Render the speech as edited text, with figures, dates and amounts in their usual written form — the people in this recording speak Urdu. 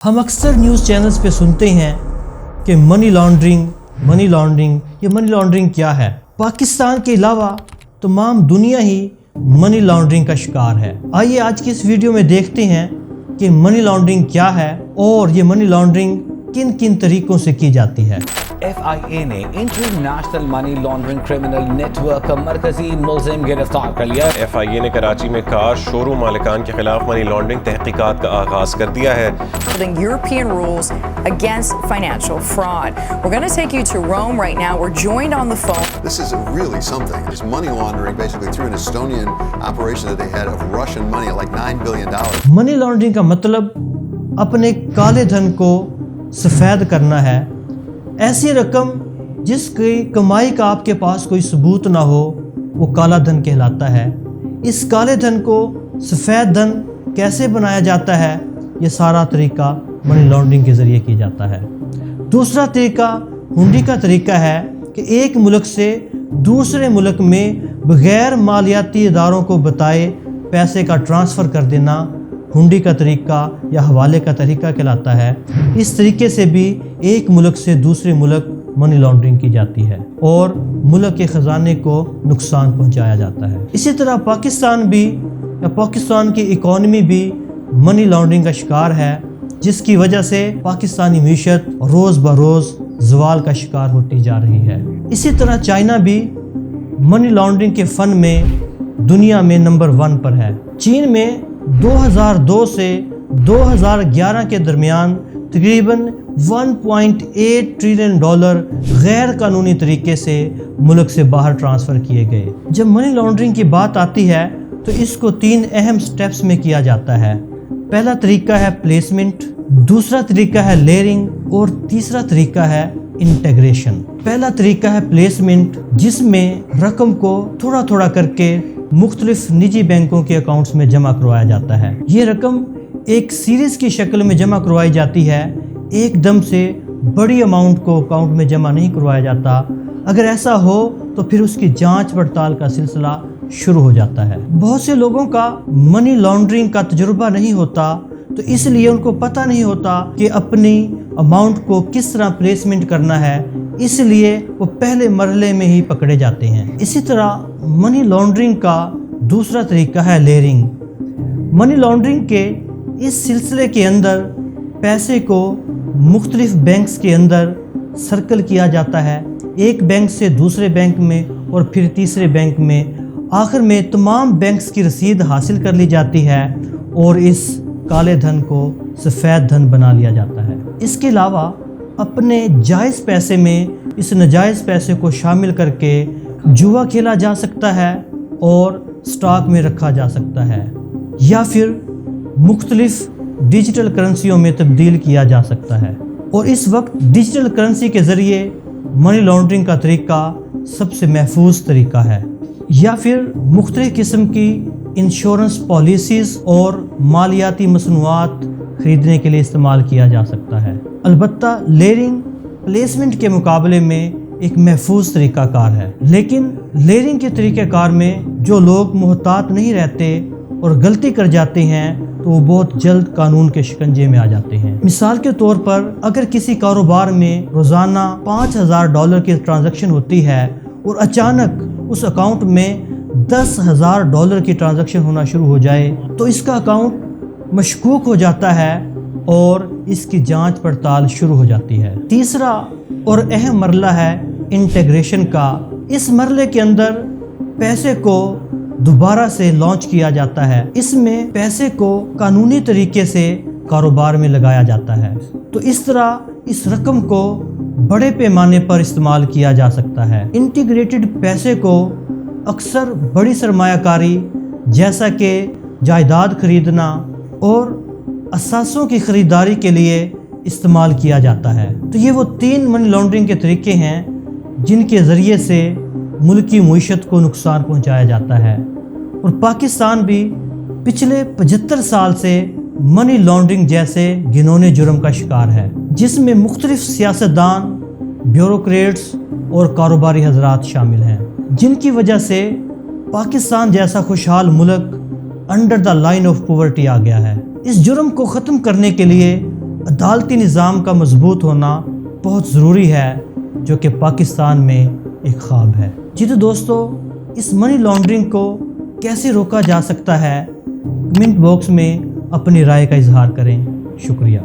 ہم اکثر نیوز چینلز پہ سنتے ہیں کہ منی لانڈرنگ یہ منی لانڈرنگ کیا ہے؟ پاکستان کے علاوہ تمام دنیا ہی منی لانڈرنگ کا شکار ہے۔ آئیے آج کی اس ویڈیو میں دیکھتے ہیں کہ منی لانڈرنگ کیا ہے اور یہ منی لانڈرنگ کن کن طریقوں سے کی جاتی ہے۔ FIA نے international money laundering criminal network کا مرکزی ملزم گرفتار کر لیا۔ FIA نے کراچی میں کار شو روم مالکان کے خلاف منی لانڈرنگ تحقیقات کا آغاز کر دیا ہے۔ European rules against financial fraud. We're going to take you to Rome right now. We're joined on the phone. This is really something. It's money laundering basically through an Estonian operation that they had of Russian money at like $9 billion. Money laundering کا مطلب اپنے کالے دھن کو سفید کرنا ہے۔ ایسی رقم جس کی کمائی کا آپ کے پاس کوئی ثبوت نہ ہو وہ کالا دھن کہلاتا ہے۔ اس کالے دھن کو سفید دھن کیسے بنایا جاتا ہے؟ یہ سارا طریقہ منی لانڈرنگ کے ذریعے کی جاتا ہے۔ دوسرا طریقہ ہنڈی کا طریقہ ہے کہ ایک ملک سے دوسرے ملک میں بغیر مالیاتی اداروں کو بتائے پیسے کا ٹرانسفر کر دینا ہنڈی کا طریقہ یا حوالے کا طریقہ کہلاتا ہے۔ اس طریقے سے بھی ایک ملک سے دوسرے ملک منی لانڈرنگ کی جاتی ہے اور ملک کے خزانے کو نقصان پہنچایا جاتا ہے۔ اسی طرح پاکستان کی اکانومی بھی منی لانڈرنگ کا شکار ہے، جس کی وجہ سے پاکستانی معیشت روز بروز زوال کا شکار ہوتی جا رہی ہے۔ اسی طرح چائنا بھی منی لانڈرنگ کے فن میں دنیا میں نمبر 1 پر ہے۔ چین میں 2002 سے 2011 کے درمیان تقریباً $1.8 ٹریلین غیر قانونی طریقے سے ملک سے باہر ٹرانسفر کیے گئے۔ جب منی لانڈرنگ کی بات آتی ہے تو اس کو 3 اہم سٹیپس میں کیا جاتا ہے۔ پہلا طریقہ ہے پلیسمنٹ، دوسرا طریقہ ہے لیئرنگ اور تیسرا طریقہ ہے انٹیگریشن۔ پہلا طریقہ ہے پلیسمنٹ، جس میں رقم کو تھوڑا تھوڑا کر کے مختلف نجی بینکوں کے اکاؤنٹس میں جمع کروایا جاتا ہے۔ یہ رقم ایک سیریز کی شکل میں جمع کروائی جاتی ہے، ایک دم سے بڑی اماؤنٹ کو اکاؤنٹ میں جمع نہیں کروایا جاتا۔ اگر ایسا ہو تو پھر اس کی جانچ پڑتال کا سلسلہ شروع ہو جاتا ہے۔ بہت سے لوگوں کا منی لانڈرنگ کا تجربہ نہیں ہوتا، تو اس لیے ان کو پتہ نہیں ہوتا کہ اپنی اماؤنٹ کو کس طرح پلیسمنٹ کرنا ہے، اس لیے وہ پہلے مرحلے میں ہی پکڑے جاتے ہیں۔ اسی طرح منی لانڈرنگ کا دوسرا طریقہ ہے لیئرنگ۔ منی لانڈرنگ کے اس سلسلے کے اندر پیسے کو مختلف بینکس کے اندر سرکل کیا جاتا ہے، ایک بینک سے دوسرے بینک میں اور پھر تیسرے بینک میں، آخر میں تمام بینکس کی رسید حاصل کر لی جاتی ہے اور اس کالے دھن کو سفید دھن بنا لیا جاتا ہے۔ اس کے علاوہ اپنے جائز پیسے میں اس ناجائز پیسے کو شامل کر کے جوا کھیلا جا سکتا ہے اور سٹاک میں رکھا جا سکتا ہے، یا پھر مختلف ڈیجیٹل کرنسیوں میں تبدیل کیا جا سکتا ہے۔ اور اس وقت ڈیجیٹل کرنسی کے ذریعے منی لانڈرنگ کا طریقہ سب سے محفوظ طریقہ ہے، یا پھر مختلف قسم کی انشورنس پالیسیز اور مالیاتی مصنوعات خریدنے کے لیے استعمال کیا جا سکتا ہے۔ البتہ لیئرنگ پلیسمنٹ کے مقابلے میں ایک محفوظ طریقہ کار ہے، لیکن لیئرنگ کے طریقہ کار میں جو لوگ محتاط نہیں رہتے اور غلطی کر جاتے ہیں تو وہ بہت جلد قانون کے شکنجے میں آ جاتے ہیں۔ مثال کے طور پر اگر کسی کاروبار میں روزانہ $5000 کی ٹرانزیکشن ہوتی ہے اور اچانک اس اکاؤنٹ میں $10,000 کی ٹرانزیکشن ہونا شروع ہو جائے تو اس کا اکاؤنٹ مشکوک ہو جاتا ہے اور اس کی جانچ پڑتال شروع ہو جاتی ہے۔ تیسرا اور اہم مرحلہ ہے انٹیگریشن کا۔ اس مرحلے کے اندر پیسے کو دوبارہ سے لانچ کیا جاتا ہے۔ اس میں پیسے کو قانونی طریقے سے کاروبار میں لگایا جاتا ہے، تو اس طرح اس رقم کو بڑے پیمانے پر استعمال کیا جا سکتا ہے۔ انٹیگریٹڈ پیسے کو اکثر بڑی سرمایہ کاری جیسا کہ جائیداد خریدنا اور اثاثوں کی خریداری کے لیے استعمال کیا جاتا ہے۔ تو یہ وہ 3 منی لانڈرنگ کے طریقے ہیں جن کے ذریعے سے ملکی معیشت کو نقصان پہنچایا جاتا ہے، اور پاکستان بھی پچھلے 75 سال سے منی لانڈرنگ جیسے گھنونے جرم کا شکار ہے، جس میں مختلف سیاستدان، بیوروکریٹس اور کاروباری حضرات شامل ہیں، جن کی وجہ سے پاکستان جیسا خوشحال ملک under the line of poverty آ گیا ہے۔ اس جرم کو ختم کرنے کے لیے عدالتی نظام کا مضبوط ہونا بہت ضروری ہے، جو کہ پاکستان میں ایک خواب ہے۔ جی تو دوستو، اس منی لانڈرنگ کو کیسے روکا جا سکتا ہے، کمنٹ باکس میں اپنی رائے کا اظہار کریں۔ شکریہ۔